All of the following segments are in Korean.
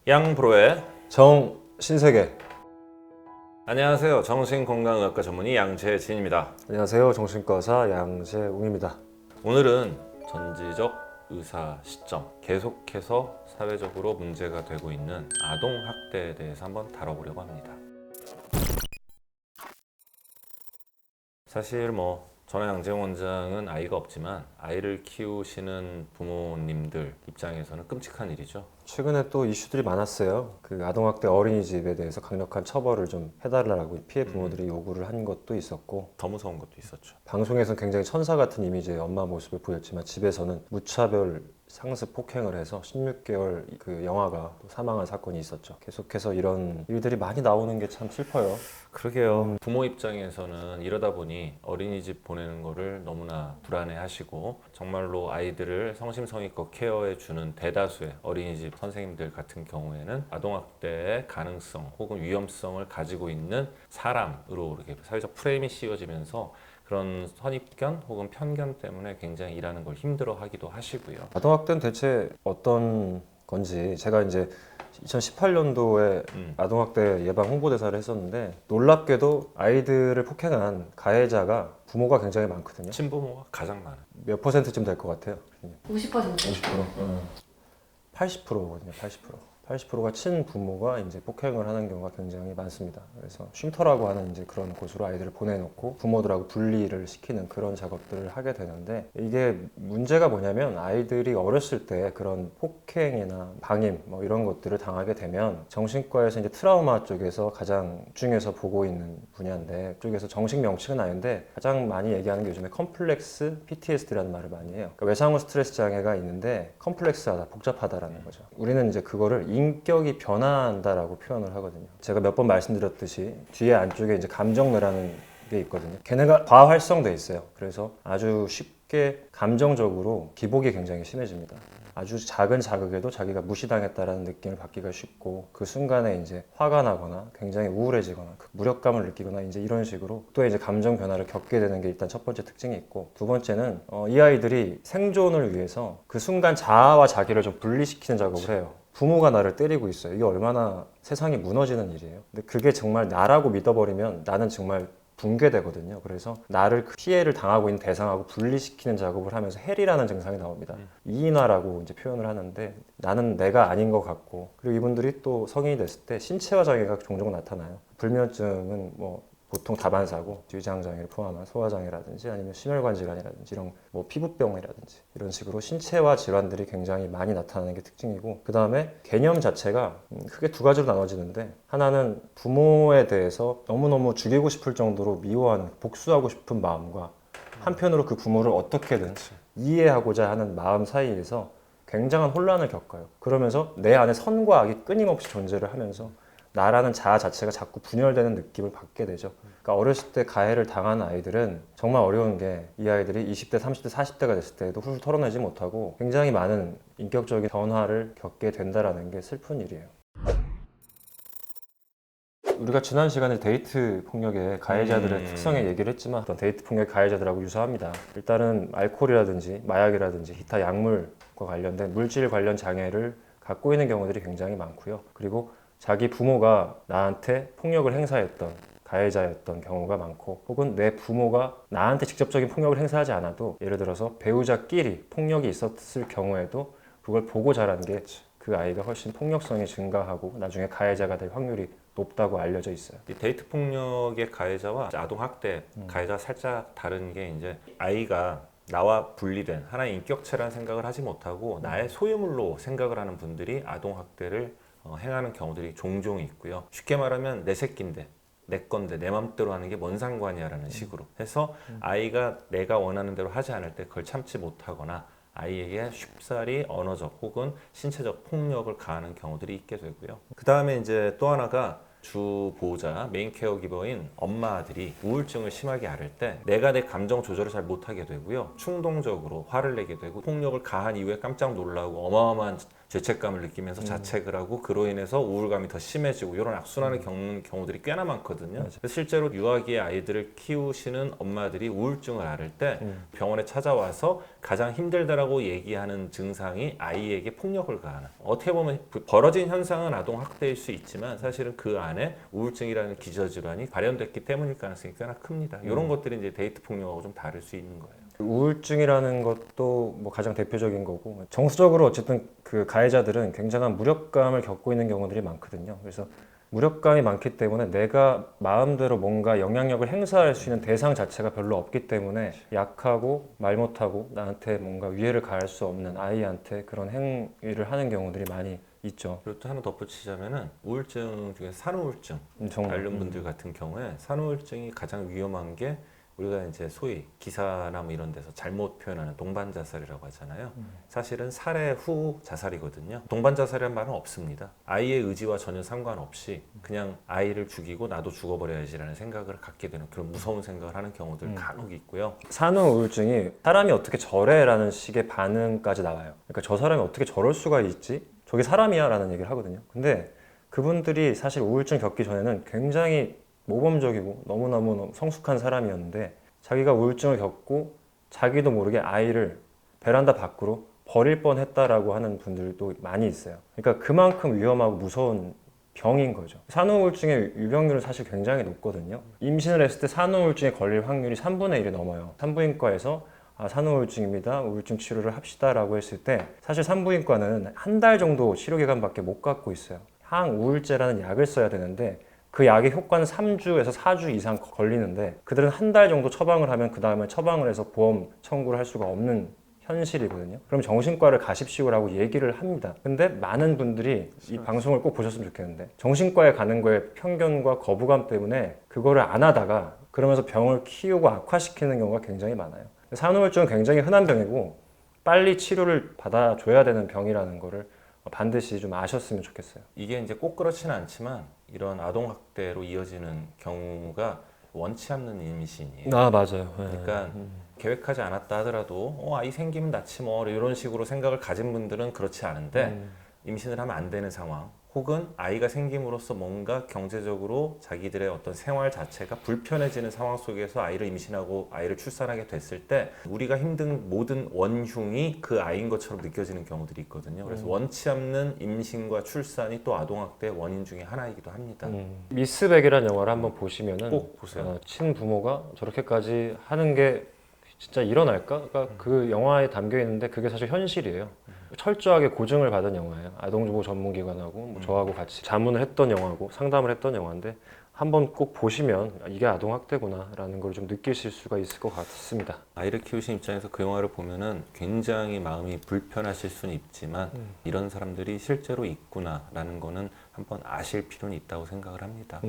양브로의 정신세계. 안녕하세요. 정신건강의학과 전문의 양재진입니다. 안녕하세요. 정신과사 양재웅입니다. 오늘은 전지적 의사 시점, 계속해서 사회적으로 문제가 되고 있는 아동학대에 대해서 한번 다뤄보려고 합니다. 사실 저나 양재웅 원장은 아이가 없지만 아이를 키우시는 부모님들 입장에서는 끔찍한 일이죠. 최근에 또 이슈들이 많았어요. 그 아동학대 어린이집에 대해서 강력한 처벌을 좀 해달라고 피해 부모들이 요구를 한 것도 있었고, 더 무서운 것도 있었죠. 방송에서는 굉장히 천사 같은 이미지의 엄마 모습을 보였지만 집에서는 무차별 상습 폭행을 해서 16개월 그 영아가 또 사망한 사건이 있었죠. 계속해서 이런 일들이 많이 나오는 게 참 슬퍼요. 그러게요. 부모 입장에서는 이러다 보니 어린이집 보내는 거를 너무나 불안해하시고, 정말로 아이들을 성심성의껏 케어해 주는 대다수의 어린이집 선생님들 같은 경우에는 아동학대의 가능성 혹은 위험성을 가지고 있는 사람으로 이렇게 사회적 프레임이 씌워지면서 그런 선입견 혹은 편견 때문에 굉장히 일하는 걸 힘들어하기도 하시고요. 아동학대는 대체 어떤 건지, 제가 이제 2018년도에 아동학대 예방 홍보대사를 했었는데, 놀랍게도 아이들을 폭행한 가해자가 부모가 굉장히 많거든요. 친부모가 가장 많아요. 몇 퍼센트쯤 될 것 같아요? 50% 정도. 80%거든요. 80%가 친부모가 이제 폭행을 하는 경우가 굉장히 많습니다. 그래서 쉼터라고 하는 이제 그런 곳으로 아이들을 보내놓고 부모들하고 분리를 시키는 그런 작업들을 하게 되는데, 이게 문제가 뭐냐면 아이들이 어렸을 때 그런 폭행이나 방임 이런 것들을 당하게 되면 정신과에서 이제 트라우마 쪽에서 가장 집중해서 보고 있는 분야인데, 그쪽에서 정식 명칭은 아닌데 가장 많이 얘기하는 게 요즘에 컴플렉스 PTSD라는 말을 많이 해요. 그러니까 외상후 스트레스 장애가 있는데 컴플렉스하다, 복잡하다라는 거죠. 우리는 이제 그거를 인격이 변화한다라고 표현을 하거든요. 제가 몇 번 말씀드렸듯이 뒤에 안쪽에 이제 감정뇌라는 게 있거든요. 걔네가 과활성돼 있어요. 그래서 아주 쉽게 감정적으로 기복이 굉장히 심해집니다. 아주 작은 자극에도 자기가 무시당했다라는 느낌을 받기가 쉽고, 그 순간에 이제 화가 나거나 굉장히 우울해지거나 무력감을 느끼거나 이제 이런 식으로 또 이제 감정 변화를 겪게 되는 게 일단 첫 번째 특징이 있고, 두 번째는 이 아이들이 생존을 위해서 그 순간 자아와 자기를 좀 분리시키는 작업을 해요. 부모가 나를 때리고 있어요. 이게 얼마나 세상이 무너지는 일이에요. 근데 그게 정말 나라고 믿어버리면 나는 정말 붕괴되거든요. 그래서 나를 그 피해를 당하고 있는 대상하고 분리시키는 작업을 하면서 헬이라는 증상이 나옵니다. 이인화라고 이제 표현을 하는데, 나는 내가 아닌 것 같고, 그리고 이분들이 또 성인이 됐을 때 신체화 장애가 종종 나타나요. 불면증은 보통 다반사고, 뇌장장애를 포함한 소화장애라든지 아니면 심혈관 질환이라든지 이런 피부병이라든지 이런 식으로 신체화 질환들이 굉장히 많이 나타나는 게 특징이고, 그 다음에 개념 자체가 크게 두 가지로 나눠지는데, 하나는 부모에 대해서 너무너무 죽이고 싶을 정도로 미워하는, 복수하고 싶은 마음과 한편으로 그 부모를 어떻게든 이해하고자 하는 마음 사이에서 굉장한 혼란을 겪어요. 그러면서 내 안에 선과 악이 끊임없이 존재를 하면서 나라는 자아 자체가 자꾸 분열되는 느낌을 받게 되죠. 그러니까 어렸을 때 가해를 당한 아이들은 정말 어려운 게, 이 아이들이 20대, 30대, 40대가 됐을 때도 훌훌 털어내지 못하고 굉장히 많은 인격적인 변화를 겪게 된다는 게 슬픈 일이에요. 우리가 지난 시간에 데이트 폭력의 가해자들의 특성에 얘기를 했지만, 어떤 데이트 폭력의 가해자들하고 유사합니다. 일단은 알코올이라든지 마약이라든지 기타 약물과 관련된 물질 관련 장애를 갖고 있는 경우들이 굉장히 많고요. 그리고 자기 부모가 나한테 폭력을 행사했던 가해자였던 경우가 많고, 혹은 내 부모가 나한테 직접적인 폭력을 행사하지 않아도 예를 들어서 배우자끼리 폭력이 있었을 경우에도 그걸 보고 자란 게 그 아이가 훨씬 폭력성이 증가하고 나중에 가해자가 될 확률이 높다고 알려져 있어요. 이 데이트 폭력의 가해자와 아동 학대 가해자가 살짝 다른 게, 이제 아이가 나와 분리된 하나의 인격체라는 생각을 하지 못하고 나의 소유물로 생각을 하는 분들이 아동 학대를 행하는 경우들이 종종 있고요. 쉽게 말하면 내 새끼인데, 내 건데, 내 맘대로 하는 게 뭔 상관이야 라는 식으로 해서 아이가 내가 원하는 대로 하지 않을 때 그걸 참지 못하거나 아이에게 쉽사리 언어적 혹은 신체적 폭력을 가하는 경우들이 있게 되고요. 그 다음에 이제 또 하나가 주 보호자, 메인 케어기버인 엄마들이 우울증을 심하게 앓을 때 내가 내 감정 조절을 잘 못하게 되고요. 충동적으로 화를 내게 되고, 폭력을 가한 이후에 깜짝 놀라고 어마어마한 죄책감을 느끼면서 자책을 하고 그로 인해서 우울감이 더 심해지고 이런 악순환을 겪는 경우들이 꽤나 많거든요. 그래서 실제로 유아기의 아이들을 키우시는 엄마들이 우울증을 앓을 때 병원에 찾아와서 가장 힘들다라고 얘기하는 증상이 아이에게 폭력을 가하는, 어떻게 보면 벌어진 현상은 아동학대일 수 있지만 사실은 그 안에 우울증이라는 기저질환이 발현됐기 때문일 가능성이 꽤나 큽니다. 이런 것들이 이제 데이트 폭력하고 좀 다를 수 있는 거예요. 우울증이라는 것도 뭐 가장 대표적인 거고, 정서적으로 어쨌든 그 가해자들은 굉장한 무력감을 겪고 있는 경우들이 많거든요. 그래서 무력감이 많기 때문에 내가 마음대로 뭔가 영향력을 행사할 수 있는 대상 자체가 별로 없기 때문에 약하고 말 못하고 나한테 뭔가 위해를 가할 수 없는 아이한테 그런 행위를 하는 경우들이 많이 있죠. 그리고 또 하나 덧붙이자면은 우울증 중에 산후우울증 정말. 앓는 분들 같은 경우에 산후우울증이 가장 위험한 게 우리가 이제 소위 기사나 뭐 이런 데서 잘못 표현하는 동반 자살이라고 하잖아요. 사실은 살해 후 자살이거든요. 동반 자살이라는 말은 없습니다. 아이의 의지와 전혀 상관없이 그냥 아이를 죽이고 나도 죽어버려야지라는 생각을 갖게 되는 그런 무서운 생각을 하는 경우들 간혹 있고요. 산후우울증이 사람이 어떻게 저래라는 식의 반응까지 나와요. 그러니까 저 사람이 어떻게 저럴 수가 있지? 저게 사람이야 라는 얘기를 하거든요. 근데 그분들이 사실 우울증 겪기 전에는 굉장히 모범적이고 너무너무 성숙한 사람이었는데 자기가 우울증을 겪고 자기도 모르게 아이를 베란다 밖으로 버릴 뻔했다라고 하는 분들도 많이 있어요. 그러니까 그만큼 위험하고 무서운 병인 거죠. 산후우울증의 유병률은 사실 굉장히 높거든요. 임신을 했을 때 산후우울증에 걸릴 확률이 3분의 1이 넘어요. 산부인과에서 산후우울증입니다, 우울증 치료를 합시다라고 했을 때 사실 산부인과는 한 달 정도 치료 기간밖에 못 갖고 있어요. 항우울제라는 약을 써야 되는데 그 약의 효과는 3주에서 4주 이상 걸리는데 그들은 한 달 정도 처방을 하면 그 다음에 처방을 해서 보험 청구를 할 수가 없는 현실이거든요. 그럼 정신과를 가십시오라고 얘기를 합니다. 근데 많은 분들이 이 방송을 꼭 보셨으면 좋겠는데 정신과에 가는 거에 편견과 거부감 때문에 그거를 안 하다가 그러면서 병을 키우고 악화시키는 경우가 굉장히 많아요. 산후우울증은 굉장히 흔한 병이고 빨리 치료를 받아줘야 되는 병이라는 거를 반드시 좀 아셨으면 좋겠어요. 이게 이제 꼭 그렇지는 않지만 이런 아동학대로 이어지는 경우가 원치 않는 임신이에요. 맞아요. 그러니까 계획하지 않았다 하더라도 아이 생기면 낳지 뭐 이런 식으로 생각을 가진 분들은 그렇지 않은데 임신을 하면 안 되는 상황, 혹은 아이가 생김으로써 뭔가 경제적으로 자기들의 어떤 생활 자체가 불편해지는 상황 속에서 아이를 임신하고 아이를 출산하게 됐을 때 우리가 힘든 모든 원흉이 그 아이인 것처럼 느껴지는 경우들이 있거든요. 그래서 원치 않는 임신과 출산이 또 아동학대의 원인 중에 하나이기도 합니다. 미스백이라는 영화를 한번 보시면은 꼭 보세요. 친부모가 저렇게까지 하는 게 진짜 일어날까? 그러니까 그 영화에 담겨 있는데 그게 사실 현실이에요. 철저하게 고증을 받은 영화예요. 아동보호 전문기관하고 뭐 저하고 같이 자문을 했던 영화고 상담을 했던 영화인데 한번 꼭 보시면 이게 아동학대구나 라는 걸 좀 느끼실 수가 있을 것 같습니다. 아이를 키우신 입장에서 그 영화를 보면은 굉장히 마음이 불편하실 수는 있지만 이런 사람들이 실제로 있구나 라는 거는 한번 아실 필요는 있다고 생각을 합니다.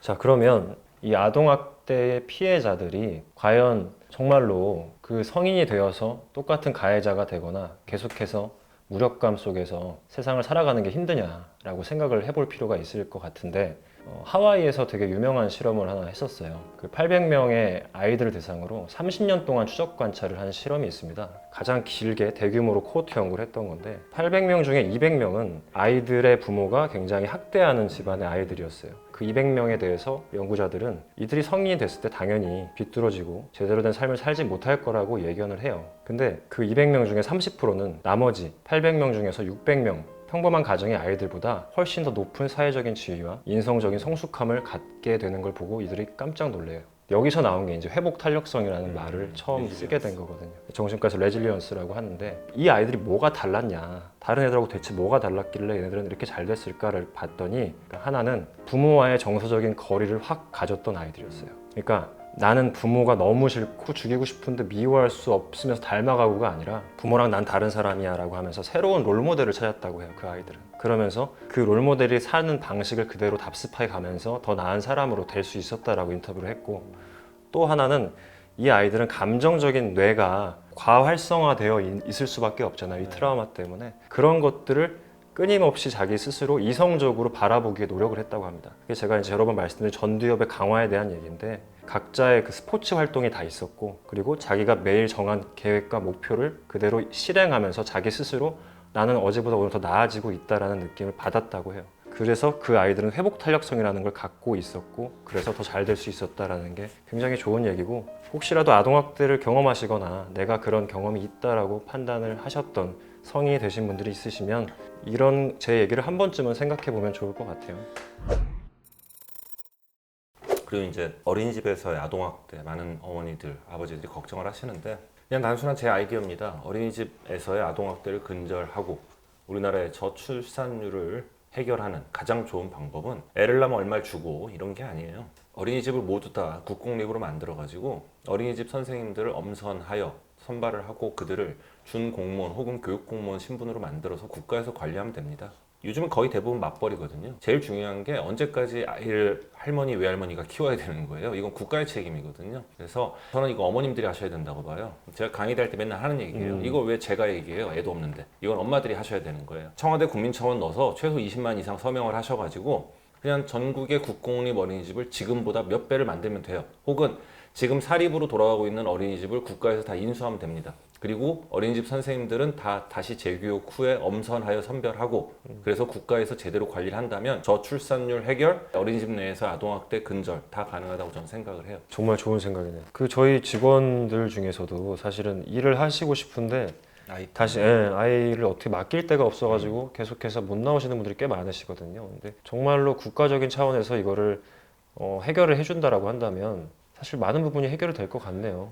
자, 그러면 이 아동학대의 피해자들이 과연 정말로 그 성인이 되어서 똑같은 가해자가 되거나 계속해서 무력감 속에서 세상을 살아가는 게 힘드냐라고 생각을 해볼 필요가 있을 것 같은데 하와이에서 되게 유명한 실험을 하나 했었어요. 그 800명의 아이들을 대상으로 30년 동안 추적 관찰을 한 실험이 있습니다. 가장 길게 대규모로 코호트 연구를 했던 건데 800명 중에 200명은 아이들의 부모가 굉장히 학대하는 집안의 아이들이었어요. 그 200명에 대해서 연구자들은 이들이 성인이 됐을 때 당연히 비뚤어지고 제대로 된 삶을 살지 못할 거라고 예견을 해요. 근데 그 200명 중에 30%는 나머지 800명 중에서 600명 평범한 가정의 아이들보다 훨씬 더 높은 사회적인 지위와 인성적인 성숙함을 갖게 되는 걸 보고 이들이 깜짝 놀래요. 여기서 나온 게 이제 회복 탄력성이라는 말을 처음 쓰게 된 거거든요. 정신과에서 레질리언스라고 하는데 이 아이들이 뭐가 달랐냐, 다른 애들하고 대체 뭐가 달랐길래 얘네들은 이렇게 잘 됐을까를 봤더니 하나는 부모와의 정서적인 거리를 확 가졌던 아이들이었어요. 그러니까 나는 부모가 너무 싫고 죽이고 싶은데 미워할 수 없으면서 닮아가고가 아니라 부모랑 난 다른 사람이야 라고 하면서 새로운 롤모델을 찾았다고 해요, 그 아이들은. 그러면서 그 롤모델이 사는 방식을 그대로 답습해 가면서 더 나은 사람으로 될 수 있었다라고 인터뷰를 했고, 또 하나는 이 아이들은 감정적인 뇌가 과활성화되어 있을 수밖에 없잖아요, 이 트라우마 때문에. 그런 것들을 끊임없이 자기 스스로 이성적으로 바라보기에 노력을 했다고 합니다. 그게 제가 이제 여러 번 말씀드린 전두엽의 강화에 대한 얘기인데 각자의 그 스포츠 활동이 다 있었고 그리고 자기가 매일 정한 계획과 목표를 그대로 실행하면서 자기 스스로 나는 어제보다 오늘 더 나아지고 있다라는 느낌을 받았다고 해요. 그래서 그 아이들은 회복 탄력성이라는 걸 갖고 있었고 그래서 더 잘 될 수 있었다라는 게 굉장히 좋은 얘기고 혹시라도 아동학대를 경험하시거나 내가 그런 경험이 있다라고 판단을 하셨던 성인이 되신 분들이 있으시면 이런 제 얘기를 한 번쯤은 생각해 보면 좋을 것 같아요. 그리고 이제 어린이집에서의 아동학대 많은 어머니들, 아버지들이 걱정을 하시는데 그냥 단순한 제 아이디어입니다. 어린이집에서의 아동학대를 근절하고 우리나라의 저출산율을 해결하는 가장 좋은 방법은 애를 낳으면 얼마를 주고 이런 게 아니에요. 어린이집을 모두 다 국공립으로 만들어가지고 어린이집 선생님들을 엄선하여 선발을 하고 그들을 준공무원 혹은 교육공무원 신분으로 만들어서 국가에서 관리하면 됩니다. 요즘은 거의 대부분 맞벌이거든요. 제일 중요한 게 언제까지 아이를 할머니, 외할머니가 키워야 되는 거예요. 이건 국가의 책임이거든요. 그래서 저는 이거 어머님들이 하셔야 된다고 봐요. 제가 강의를 할 때 맨날 하는 얘기예요. 이거 왜 제가 얘기해요? 애도 없는데. 이건 엄마들이 하셔야 되는 거예요. 청와대 국민청원 넣어서 최소 20만 이상 서명을 하셔가지고 그냥 전국의 국공립 어린이집을 지금보다 몇 배를 만들면 돼요. 혹은 지금 사립으로 돌아가고 있는 어린이집을 국가에서 다 인수하면 됩니다. 그리고 어린이집 선생님들은 다 다시 재교육 후에 엄선하여 선별하고 그래서 국가에서 제대로 관리를 한다면 저출산율 해결, 어린이집 내에서 아동학대 근절 다 가능하다고 저는 생각을 해요. 정말 좋은 생각이네요. 그 저희 직원들 중에서도 사실은 일을 하시고 싶은데 다시 아이를 어떻게 맡길 데가 없어가지고 계속해서 못 나오시는 분들이 꽤 많으시거든요. 근데 정말로 국가적인 차원에서 이거를 해결을 해준다라고 한다면 사실 많은 부분이 해결이 될 것 같네요.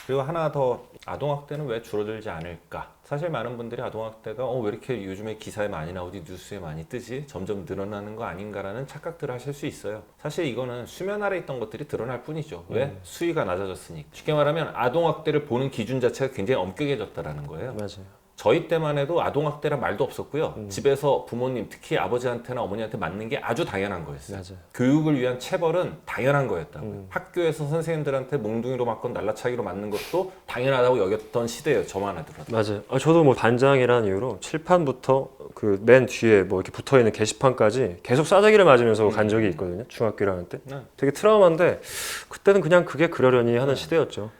그리고 하나 더, 아동학대는 왜 줄어들지 않을까? 사실 많은 분들이 아동학대가 왜 이렇게 요즘에 기사에 많이 나오지, 뉴스에 많이 뜨지, 점점 늘어나는 거 아닌가라는 착각들을 하실 수 있어요. 사실 이거는 수면 아래 있던 것들이 드러날 뿐이죠. 왜? 수위가 낮아졌으니까. 쉽게 말하면 아동학대를 보는 기준 자체가 굉장히 엄격해졌다라는 거예요. 맞아요. 저희 때만 해도 아동학대란 말도 없었고요. 집에서 부모님, 특히 아버지한테나 어머니한테 맞는 게 아주 당연한 거였어요. 맞아요. 교육을 위한 체벌은 당연한 거였다고요. 학교에서 선생님들한테 몽둥이로 맞건 날라차기로 맞는 것도 당연하다고 여겼던 시대예요. 저만 하더라도. 맞아요. 저도 뭐 반장이라는 이유로 칠판부터 그 맨 뒤에 뭐 이렇게 붙어 있는 게시판까지 계속 싸대기를 맞으면서 간 적이 있거든요. 중학교 1학년 때. 되게 트라우마인데 그때는 그냥 그게 그러려니 하는 시대였죠.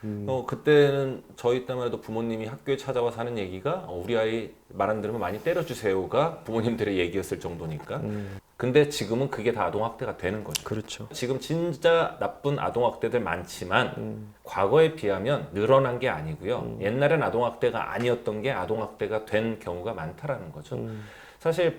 그때는 저희 때만 해도 부모님이 학교에 찾아와서 하는 얘기가 우리 아이 말 안 들으면 많이 때려주세요가 부모님들의 얘기였을 정도니까. 근데 지금은 그게 다 아동학대가 되는 거죠. 그렇죠. 지금 진짜 나쁜 아동학대들 많지만 과거에 비하면 늘어난 게 아니고요. 옛날엔 아동학대가 아니었던 게 아동학대가 된 경우가 많다라는 거죠. 사실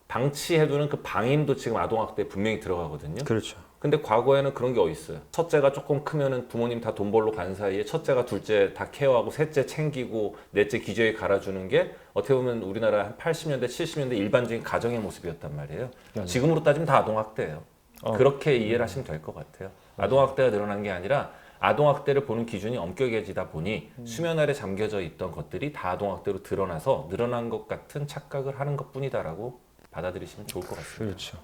방치해두는 그 방임도 지금 아동학대에 분명히 들어가거든요. 그렇죠. 근데 과거에는 그런 게 어딨어요. 첫째가 조금 크면은 부모님 다 돈 벌러 간 사이에 첫째가 둘째 다 케어하고 셋째 챙기고 넷째 기저귀 갈아주는 게 어떻게 보면 우리나라 한 80년대, 70년대 일반적인 가정의 모습이었단 말이에요. 지금으로 따지면 다 아동학대예요. 그렇게 이해를 하시면 될 것 같아요. 아동학대가 늘어난 게 아니라 아동학대를 보는 기준이 엄격해지다 보니 수면 아래 잠겨져 있던 것들이 다 아동학대로 드러나서 늘어난 것 같은 착각을 하는 것뿐이다라고 받아들이시면 좋을 것 같습니다. 그렇죠.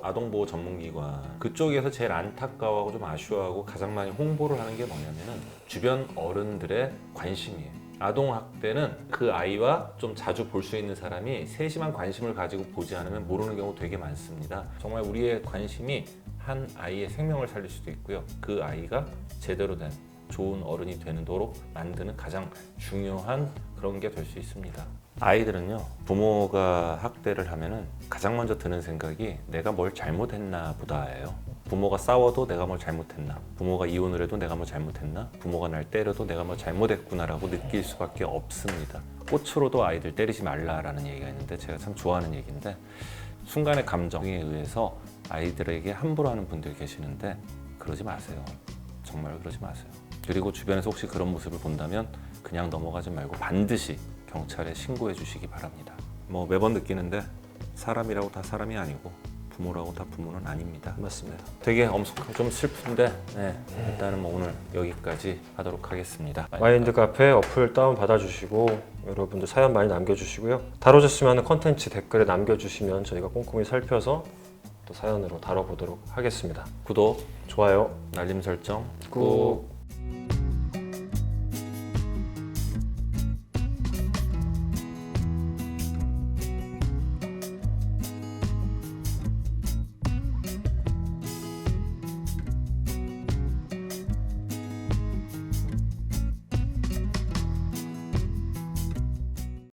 아동보호 전문기관 그쪽에서 제일 안타까워하고 좀 아쉬워하고 가장 많이 홍보를 하는 게 뭐냐면은 주변 어른들의 관심이에요. 아동학대는 그 아이와 좀 자주 볼 수 있는 사람이 세심한 관심을 가지고 보지 않으면 모르는 경우 되게 많습니다. 정말 우리의 관심이 한 아이의 생명을 살릴 수도 있고요. 그 아이가 제대로 된 좋은 어른이 되도록 만드는 가장 중요한 그런 게 될 수 있습니다. 아이들은요, 부모가 학대를 하면은 가장 먼저 드는 생각이 내가 뭘 잘못했나 보다예요. 부모가 싸워도 내가 뭘 잘못했나, 부모가 이혼을 해도 내가 뭘 잘못했나, 부모가 날 때려도 내가 뭘 잘못했구나라고 느낄 수밖에 없습니다. 꽃으로도 아이들 때리지 말라라는 얘기가 있는데 제가 참 좋아하는 얘기인데, 순간의 감정에 의해서 아이들에게 함부로 하는 분들이 계시는데 그러지 마세요. 정말 그러지 마세요. 그리고 주변에서 혹시 그런 모습을 본다면 그냥 넘어가지 말고 반드시 경찰에 신고해 주시기 바랍니다. 뭐 매번 느끼는데 사람이라고 다 사람이 아니고 부모라고 다 부모는 아닙니다. 맞습니다. 되게 엄숙하고 좀 슬픈데 일단은 뭐 오늘 여기까지 하도록 하겠습니다. 마인드 카페 어플 다운 받아주시고 여러분들 사연 많이 남겨주시고요. 다뤄졌으면 하는 컨텐츠 댓글에 남겨주시면 저희가 꼼꼼히 살펴서 또 사연으로 다뤄보도록 하겠습니다. 구독, 좋아요, 알림 설정 꾹.